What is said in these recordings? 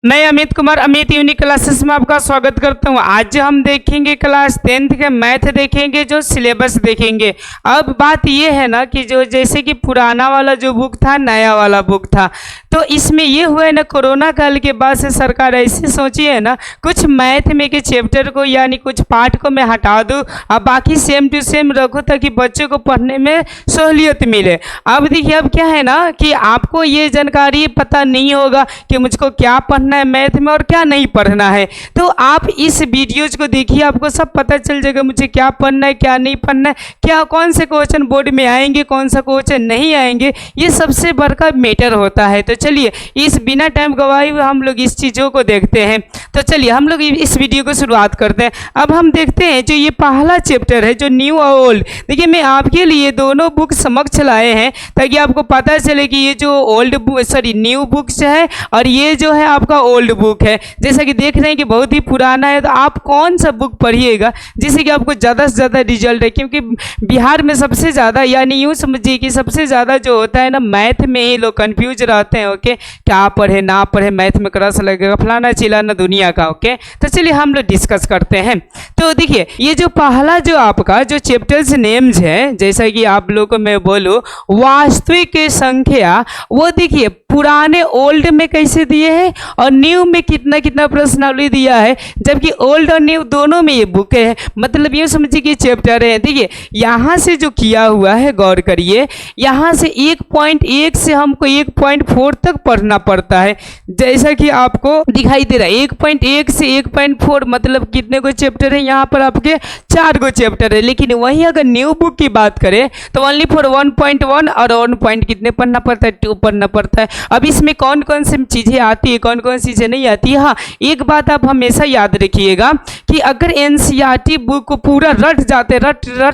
मैं Amit Kumar Amit unique classes में आपका स्वागत करता हूं। आज हम देखेंगे क्लास 10th के मैथ देखेंगे, जो सिलेबस देखेंगे। अब बात ये है ना कि जो जैसे कि पुराना वाला जो बुक था, नया वाला बुक था, तो इसमें ये हुआ है ना, कोरोना काल के बाद से सरकार ऐसी सोची है ना, कुछ मैथ में के चैप्टर को यानी कुछ पार्ट को मैं हटा दूँ और बाकी सेम टू सेम रखूँ ताकि बच्चों को पढ़ने में सहूलियत मिले। अब देखिए, अब क्या है ना कि आपको ये जानकारी पता नहीं होगा कि मुझको क्या पढ़ना है मैथ में और क्या नहीं पढ़ना है, तो आप इस वीडियोज को देखिए, आपको सब पता चल जाएगा मुझे क्या पढ़ना है क्या नहीं पढ़ना है, क्या कौन से क्वेश्चन बोर्ड में आएंगे कौन सा क्वेश्चन नहीं आएंगे। ये सबसे बड़का मैटर होता है। तो चलिए, इस बिना टाइम गवाए हुए हम लोग इस चीज़ों को देखते हैं। तो चलिए हम लोग इस वीडियो को शुरुआत करते हैं। अब हम देखते हैं जो ये पहला चैप्टर है, जो न्यू और ओल्ड। देखिए, मैं आपके लिए दोनों बुक समक्ष लाए हैं ताकि आपको पता चले कि ये जो ओल्ड बुक न्यू बुक्स है और ये जो है आपका ओल्ड बुक है। जैसा कि देख रहे हैं कि बहुत ही पुराना है, तो आप कौन सा बुक पढ़िएगा जिससे कि आपको ज़्यादा से ज़्यादा रिजल्ट है। क्योंकि बिहार में सबसे ज़्यादा, यानी यूँ समझिए कि सबसे ज़्यादा जो होता है ना, मैथ में ही लोग कंफ्यूज रहते हैं। ओके, क्या पढ़े ना पढ़े, मैथ में क्रस लगेगा फलाना चिलाना दुनिया का। ओके, तो चलिए हम लोग डिस्कस करते हैं। तो देखिए, ये जो पहला जो आपका जो चैप्टर्स नेम्स है, जैसा कि आप लोग को मैं बोलूँ वास्तविक संख्या, वो देखिए पुराने ओल्ड में कैसे दिए हैं और न्यू में कितना कितना प्रश्नावली दिया है, जबकि ओल्ड और न्यू दोनों में ये बुक है। मतलब ये समझिए कि चैप्टर है। देखिए, यहाँ से जो किया हुआ है, गौर करिए, यहाँ से 1.1 से हमको 1.4 तक पढ़ना पड़ता है। जैसा कि आपको दिखाई दे रहा है 1.1 से 1.4 मतलब कितने को चैप्टर है, यहाँ पर आपके 4 को चैप्टर है। लेकिन वहीं अगर न्यू बुक की बात करें तो ओनली फॉर 1.1 और 1 कितने पढ़ना पड़ता है, 2 पढ़ना पड़ता है। अब इसमें कौन कौन सी चीज़ें आती है, कौन कौन सी चीज़ें नहीं आती है। हाँ, एक बात आप हमेशा याद रखिएगा कि अगर एनसीईआरटी बुक को पूरा रट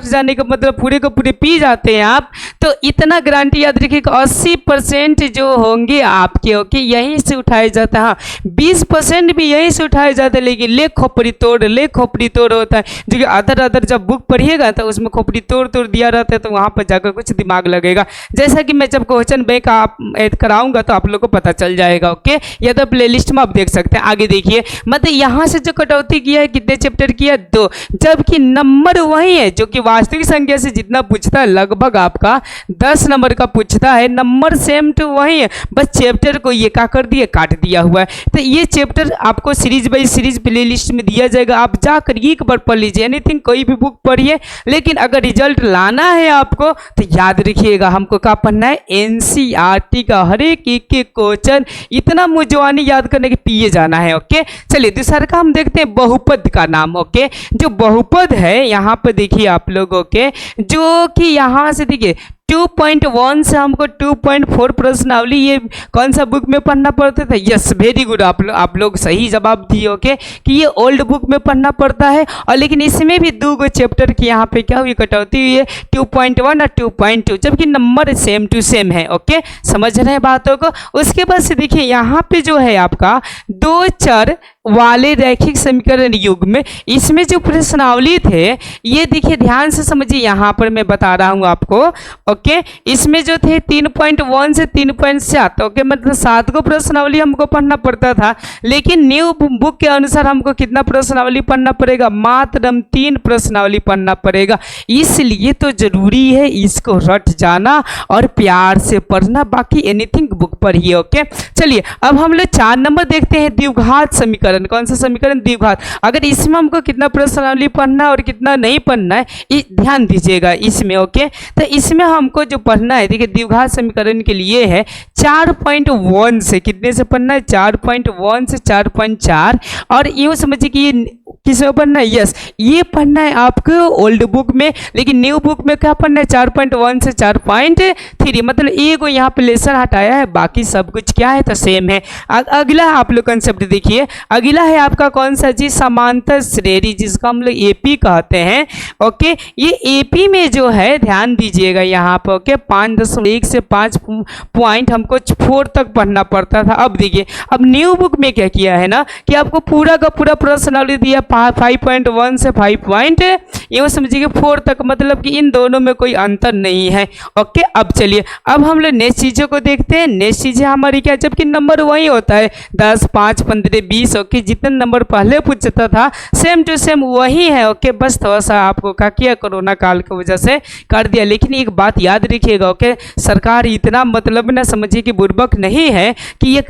जाने का मतलब पूरे को पूरे पी जाते हैं आप, तो इतना गारंटी याद रखिएगा 80% जो होंगे आपके, ओके, यहीं से उठाए जाते हैं। हाँ, 20% भी यहीं से उठाए जाते हैं, लेकिन ले खोपड़ी तोड़ होता है। जो कि अदर जब बुक पढ़िएगा तो उसमें खोपड़ी तोड़ दिया रहता है, तो वहाँ पर जाकर कुछ दिमाग लगेगा। जैसा कि मैं जब क्वेश्चन बैंक आप कराऊंगा तो आप लोग को पता चल जाएगा। ओके, या तो प्ले लिस्ट में आप देख सकते हैं। आगे देखिए, मतलब यहाँ से जो कटौती किया है, कितने चैप्टर किया, 2, जबकि नंबर वही है जो कि वास्तविक संख्या से जितना पूछता है लगभग आपका 10 नंबर का पूछता है, नंबर सेम टू वही है, बस चैप्टर को ये क्या कर दिया, काट दिया हुआ है। तो ये चैप्टर आपको series by series play list में दिया जाएगा, आप जाकर एक बार पढ़ लीजिए। एनीथिंग कोई भी बुक पढ़िए, लेकिन अगर रिजल्ट लाना है आपको तो याद रखिएगा हमको क्या पढ़ना है, एनसीईआरटी का हर एक क्वेश्चन इतना मुझवानी याद करने के पिए जाना है। ओके, चलिए दूसरा का हम देखते हैं बहुपद का नाम। ओके, जो बहुपद है यहाँ पर देखिए आप लोग, ओके, जो कि यहाँ से देखिए 2.1 से हमको 2.4 प्रश्नावली, ये कौन सा बुक में पढ़ना पड़ता था। यस, वेरी गुड, आप लोग सही जवाब दिए। ओके, कि ये ओल्ड बुक में पढ़ना पड़ता है, और लेकिन इसमें भी 2 चैप्टर की यहाँ पे क्या हुई, कटौती हुई है, 2.1 और 2.2, जबकि नंबर सेम टू सेम है। ओके, समझ रहे हैं बातों को। उसके बाद से देखिए यहाँ पे जो है आपका 2 चर वाले रैखिक समीकरण युग में, इसमें जो प्रश्नावली थे, ये देखिए ध्यान से समझिए, यहाँ पर मैं बता रहा हूँ आपको। ओके, इसमें जो थे 3.1 से 3.7, ओके, मतलब 7 को प्रश्नावली हमको पढ़ना पड़ता था, लेकिन न्यू बुक के अनुसार हमको कितना प्रश्नावली पढ़ना पड़ेगा, मात्र 3 प्रश्नावली पढ़ना पड़ेगा। इसलिए तो जरूरी है इसको रट जाना और प्यार से पढ़ना, बाकी एनीथिंग बुक पढ़िए। ओके, चलिए अब हम लोग 4 नंबर देखते हैं, द्विघात समीकरण। कौन सा समीकरण, द्विघात। अगर इसमें हमको कितना प्रश्नावली पढ़ना और कितना नहीं पढ़ना है, ध्यान दीजिएगा इसमें। ओके, तो इसमें हमको जो पढ़ना है, देखिए द्विघात समीकरण के लिए है 4.1 से कितने से पढ़ना है, 4.1 से 4.4, और यूँ समझिए कि ये किसमें पढ़ना है, यस, ये पढ़ना है आपको ओल्ड बुक में, लेकिन न्यू बुक में क्या पढ़ना है, 4.1 से 4.3, मतलब एक को यहाँ पे लेसन हटाया है, बाकी सब कुछ क्या है तो सेम है। अगला आप लोग कंसेप्ट देखिए, अगला है आपका कौन सा जी, समांतर श्रेणी, जिसको हम लोग एपी कहते हैं। ओके, ये एपी में जो है ध्यान दीजिएगा यहाँ पर, ओके 5.1 से 5 पॉइंट हमको 4 तक पढ़ना पड़ता था। अब देखिए, अब न्यू बुक में क्या किया है ना कि आपको पूरा का पूरा प्रश्नावली दिया 5.1 से 5 यूँ समझिए 4 तक, मतलब कि इन दोनों में कोई अंतर नहीं है। ओके, अब चलिए अब हम लोग नेक्स्ट चीज़ों को देखते हैं। नेक्स्ट चीज़ें हमारी क्या, जबकि नंबर वही होता है 10, 5, 15, 20। ओके, जितने नंबर पहले पूछता था सेम टू सेम वही है। ओके, बस थोड़ा सा आपको क्या किया, कोरोना काल की वजह से कर दिया। लेकिन एक बात याद रखिएगा, ओके सरकार इतना मतलब ना समझिए कि बुर्बक नहीं है कि ये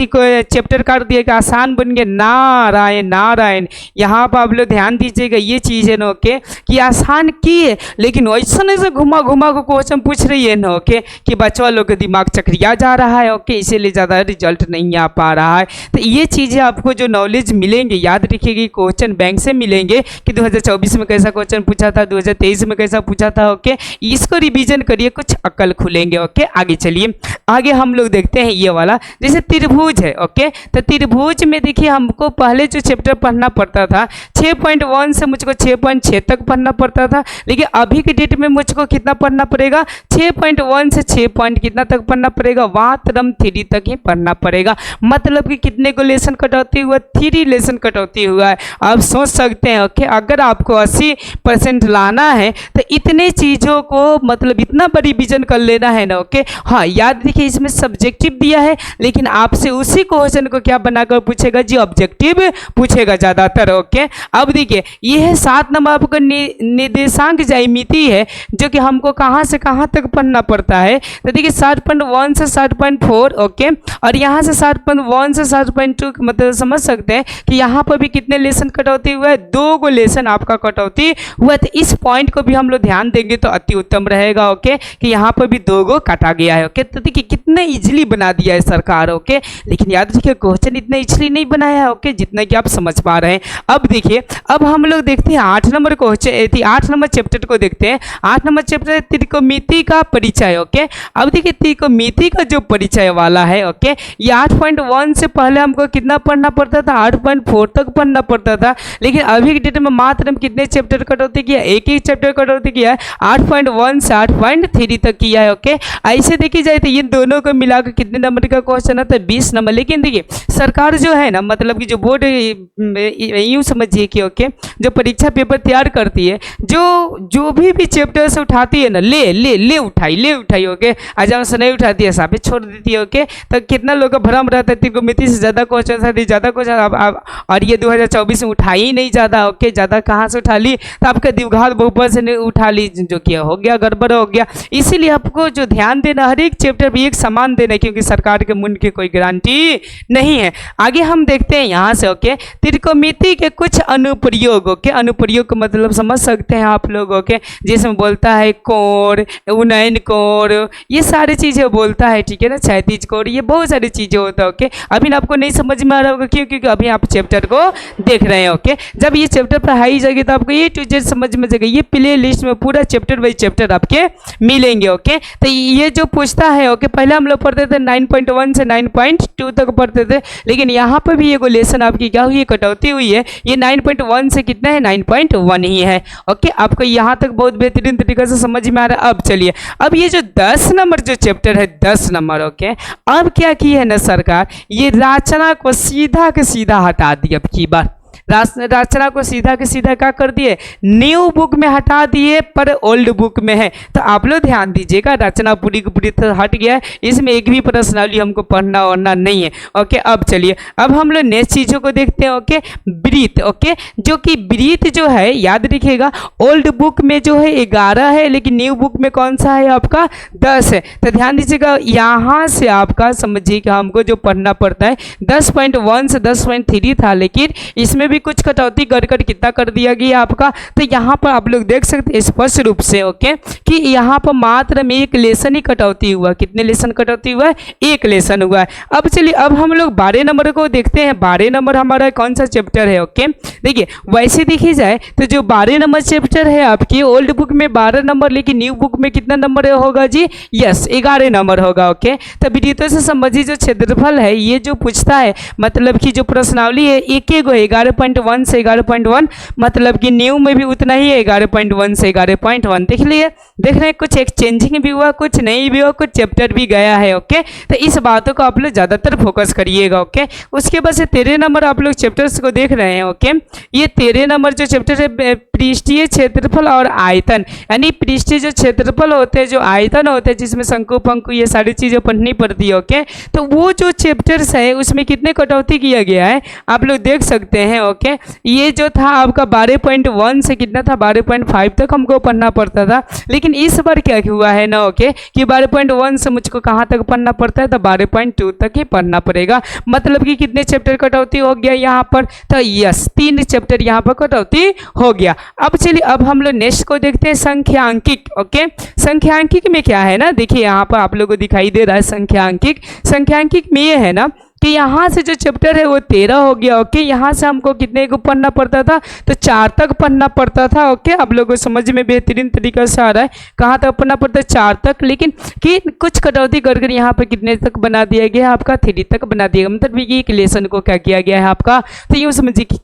कोई चैप्टर कर दिया कि आसान बन गया। नारायण नारायण, यहाँ पर आप लोग ध्यान दीजिएगा, ये चीज़ है ना ओके कि आसान की है, लेकिन वैसा से घुमा घुमा को क्वेश्चन पूछ रही है ना ओके कि बच्चों लोग का दिमाग चकरिया जा रहा है। ओके, इसीलिए ज़्यादा रिजल्ट नहीं आ पा रहा है। तो ये चीज़ें आपको जो नॉलेज मिलेंगे याद रखिएगा, क्वेश्चन बैंक से मिलेंगे कि 2024 में कैसा क्वेश्चन पूछा था, 2023 में कैसा पूछा था। ओके, इसको रिवीजन करिए, कुछ अक्ल खुलेंगे। ओके, आगे चलिए, आगे हम लोग देखते हैं ये वाला, जैसे त्रिभुज है। ओके, तो त्रिभुज में देखिए हमको पहले जो चैप्टर पढ़ना पड़ता था 6.1 से मुझको 6.6 तक पढ़ना पड़ता था, लेकिन अभी के डेट में मुझको कितना पढ़ना पड़ेगा, 6.1 से 6 कितना तक पढ़ना पड़ेगा, वात्रम 3 तक ही पढ़ना पड़ेगा। मतलब कि कितने को लेसन कटौती हुआ, 3 लेसन कटौती हुआ है। आप सोच सकते हैं ओके, अगर आपको 80% लाना है तो इतने चीज़ों को मतलब इतना बड़ी रिवीजन कर लेना है ना। ओके, हाँ याद रखिए इसमें सब्जेक्टिव दिया है, लेकिन आपसे उसी क्वेश्चन को क्या बनाकर पूछेगा जी, ऑब्जेक्टिव पूछेगा ज़्यादातर। ओके, अब देखिए ये है 7 नंबर आपका निर्देशांक ज्यामिति है, जो कि हमको कहाँ से कहाँ तक पढ़ना पड़ता है। तो देखिए 7.1 से 7.4। ओके, और यहाँ से 7.1 से 7.2 मतलब समझ सकते हैं कि यहाँ पर भी कितने लेसन कटौती हुआ है, 2 को लेसन आपका कटौती हुआ। तो इस पॉइंट को भी हम लोग ध्यान देंगे तो अति उत्तम रहेगा। ओके, कि यहाँ पर भी 2 को काटा गया है। ओके, तो देखिए कितने इजीली बना दिया है सरकार। ओके, लेकिन याद रखिए क्वेश्चन इतना इजीली नहीं बनाया है ओके, जितना कि आप समझ पा रहे हैं। अब देखिए, अब हम लोग देखते हैं 8 नंबर क्वेश्चन, 8 नंबर चैप्टर को देखते हैं। 8 नंबर चैप्टर है त्रिकोणमिति का परिचय। ओके, अब देखिए त्रिकोणमिति का जो परिचय वाला है ओके, ये 8.1 से पहले हमको कितना पढ़ना पड़ता था, 8.4 तक पढ़ना पड़ता था। लेकिन अभी के डेट में मात्र हम कितने चैप्टर कटौती किया, एक ही चैप्टर कटौती किया है, 8.1 से 8.3 तक किया है। ओके, ऐसे देखी जाए तो इन दोनों को मिलाकर कितने नंबर का क्वेश्चन आता है, 20 नंबर। लेकिन देखिए सरकार जो है ना, मतलब कि जो बोर्ड यूँ समझिए कि ओके जो परीक्षा पेपर तैयार करती है, जो भी चैप्टर से उठाती है ना, ले उठाई ओके, आज से नहीं उठाती है साफे छोड़ देती है। ओके, तो कितना लोग का भ्रम रहता है त्रिकोणमिति से ज़्यादा क्वेश्चन था, ज़्यादा क्वेश्चन अब और ये 2024 में उठाई ही नहीं ज़्यादा। ओके, ज़्यादा कहाँ से उठा ली, तो आपका द्विघात बहुपद से नहीं उठा ली, जो किया हो गया गड़बड़ हो गया। इसीलिए आपको जो ध्यान देना हर एक चैप्टर भी एक समान देना, क्योंकि सरकार के मुंड की कोई गारंटी नहीं है। आगे हम देखते हैं यहाँ से ओके, त्रिकोणमिति के कुछ अनुप्रयोग। ओके, अनुप्रयोग का मतलब समझ सकते हैं आप लोग। ओके, जिसमें बोलता है कोण, उन्नयन कोण, ये सारी चीज़ें बोलता है, ठीक है ना, क्षैतिज कोण, ये बहुत सारी चीज़ें होता है। ओके, अभी आपको नहीं समझ में आ रहा होगा, क्यों, क्योंकि अभी आप चैप्टर को देख रहे हैं। ओके, जब ये चैप्टर पढ़ाई जाएगी तो आपको A to Z समझ में जाएगा, ये प्ले लिस्ट में पूरा चैप्टर बाई चैप्टर आपके मिलेंगे। ओके, तो ये जो पूछता है ओके, पहले हम लोग पढ़ते थे 9.1 से 9.2 तक पढ़ते थे, लेकिन यहाँ पर भी ये लेसन आपकी क्या हुई है, कटौती हुई है। ये 9.1 से कितना है, 9.1 ही है। ओके, आपको यहाँ तक बहुत बेहतरीन तरीके से समझ में आ रहा है। अब चलिए, अब ये जो 10 नंबर जो चैप्टर है, 10 नंबर ओके, अब क्या की है ना सरकार, ये रचना को सीधा के सीधा हटा दी। अब की बार रचना को सीधा के सीधा क्या कर दिए, न्यू बुक में हटा दिए, पर ओल्ड बुक में है। तो आप लोग ध्यान दीजिएगा, रचना पूरी की पूरी तरह हट गया है, इसमें एक भी प्रश्नावली हमको पढ़ना वढ़ना नहीं है। ओके, अब चलिए, अब हम लोग नेक्स्ट चीज़ों को देखते हैं। ओके, वृत्त। ओके, जो कि वृत्त जो है याद रखिएगा, ओल्ड बुक में जो है 11 है, लेकिन न्यू बुक में कौन सा है आपका, 10 है। तो ध्यान दीजिएगा, यहाँ से आपका समझिए कि हमको जो पढ़ना पड़ता है 10.1 से 10.3 था, लेकिन इसमें भी कुछ कटौती कर कितना कर दिया गया आपका, तो यहाँ पर आप लोग देख सकते हैं स्पष्ट रूप से ओके कि यहाँ पर मात्र में एक लेसन ही कटौती हुआ। कितने लेसन कटौती हुआ है? एक लेसन हुआ है। अब चलिए अब हम लोग 12 नंबर को देखते हैं। 12 नंबर हमारा कौन सा चैप्टर है? ओके देखिए वैसे देखी जाए तो जो 12 नंबर चैप्टर है आपकी ओल्ड बुक में 12 नंबर, लेकिन न्यू बुक में कितना नंबर होगा जी? यस 11 नंबर होगा। ओके तो विद्युतों से संबंधित जो क्षेत्रफल है ये जो पूछता है, मतलब कि जो प्रश्नावली है एक एक 11.1 से 11.1, मतलब कि न्यू में भी उतना ही है 11.1 से 11.1। देख लिए, देख रहे हैं कुछ एक्सचेंजिंग भी हुआ, कुछ नहीं भी हुआ, कुछ चैप्टर भी गया है। ओके तो इस बातों को आप लोग ज़्यादातर फोकस करिएगा। ओके उसके बाद से 13 नंबर आप लोग चैप्टर्स को देख रहे हैं। ओके ये 13 नंबर जो चैप्टर है पृष्ठीय क्षेत्रफल और आयतन, यानी पृष्ठीय जो क्षेत्रफल होते हैं, जो आयतन होते हैं, जिसमें शंकु पंकु ये सारी चीज़ें पढ़नी पड़ती है। ओके तो वो जो चैप्टर्स है उसमें कितने कटौती किया गया है आप लोग देख सकते हैं। ओके ये जो था आपका 12.1 से कितना था? 12.5 तक हमको पढ़ना पड़ता था, लेकिन इस बार क्या हुआ है ना ओके कि 12.1 से मुझको कहाँ तक पढ़ना पड़ता है? तो 12.2 तक ही पढ़ना पड़ेगा। मतलब कि कितने चैप्टर कटौती हो गया यहाँ पर? तो यस 3 चैप्टर यहाँ पर कटौती हो गया। अब चलिए अब हम लोग नेक्स्ट को देखते हैं संख्यांकिक। ओके संख्यांकिक में क्या है ना, देखिए यहाँ पर आप लोगों को दिखाई दे रहा है संख्यांकिक। संख्यांकिक में ये है ना कि यहाँ से जो चैप्टर है वो 13 हो गया। ओके यहाँ से हमको कितने को पढ़ना पड़ता था? तो 4 तक पढ़ना पड़ता था। ओके आप लोगों को समझ में बेहतरीन तरीका से आ रहा है। कहाँ तक पढ़ना पड़ता है? 4 तक, लेकिन कि कुछ कटौती कर यहाँ पर कितने तक बना दिया गया? आपका 3 तक बना दिया गया। मतलब ये एक लेसन को क्या किया गया है आपका, तो यूँ समझिए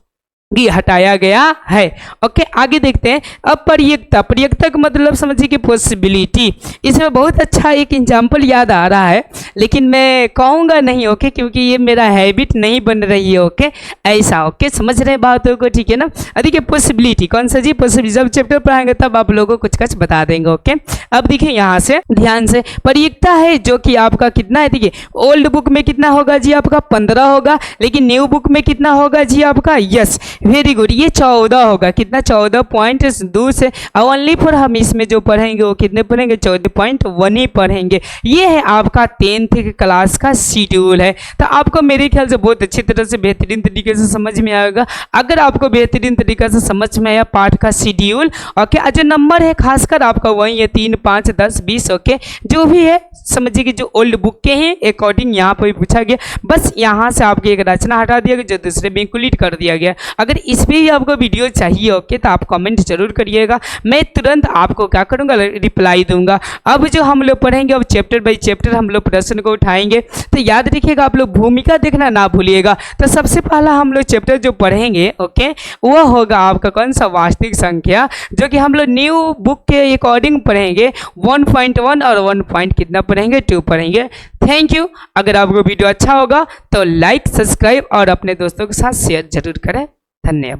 कि हटाया गया है। ओके आगे देखते हैं अब प्रयोक्ता। प्रयोक्ता का मतलब समझिए कि पॉसिबिलिटी। इसमें बहुत अच्छा एक एग्जाम्पल याद आ रहा है, लेकिन मैं कहूँगा नहीं ओके क्योंकि ये मेरा हैबिट नहीं बन रही है। ओके ऐसा ओके समझ रहे बातों को, ठीक है ना। देखिए पॉसिबिलिटी कौन सा जी? पॉसिबिलिटी जब चैप्टर पढ़ाएंगे तब आप लोगों को कुछ बता देंगे। ओके अब देखिए यहाँ से ध्यान से, प्रयोक्ता है जो कि आपका कितना है? देखिए ओल्ड बुक में कितना होगा जी? आपका 15 होगा, लेकिन न्यू बुक में कितना होगा जी? आपका यस वेरी गुड ये 14 होगा। कितना? 14.2 से ओनली फॉर हम इसमें जो पढ़ेंगे वो कितने पढ़ेंगे? 14.1 ही पढ़ेंगे। ये है आपका 10th क्लास का शेड्यूल है। तो आपको मेरे ख्याल से बहुत अच्छी तरह से बेहतरीन तरीके से समझ में आएगा। अगर आपको बेहतरीन तरीके से समझ में आया पाठ का शेड्यूल ओके, जो नंबर है खासकर आपका वही है 3, 5, 10, 20 ओके जो भी है समझिए कि जो ओल्ड बुक के हैं अकॉर्डिंग यहाँ पर पूछा गया। बस यहाँ से आपकी एक रचना हटा दिया गया जो दूसरे में इंक्लूड कर दिया गया। अगर इस पर ही आपको वीडियो चाहिए ओके तो आप कमेंट जरूर करिएगा, मैं तुरंत आपको क्या करूँगा? रिप्लाई दूंगा। अब जो हम लोग पढ़ेंगे अब चैप्टर बाई चैप्टर हम लोग प्रश्न को उठाएंगे, तो याद रखिएगा आप लोग भूमिका देखना ना भूलिएगा। तो सबसे पहला हम लोग चैप्टर जो पढ़ेंगे ओके वो होगा आपका कौन सा? वास्तविक संख्या, जो कि हम लोग न्यू बुक के अकॉर्डिंग पढ़ेंगे 1.1 और 1. कितना पढ़ेंगे? 2 पढ़ेंगे। Thank you. अगर आपको वीडियो अच्छा होगा तो लाइक सब्सक्राइब और अपने दोस्तों के साथ शेयर जरूर करें। धन्यवाद।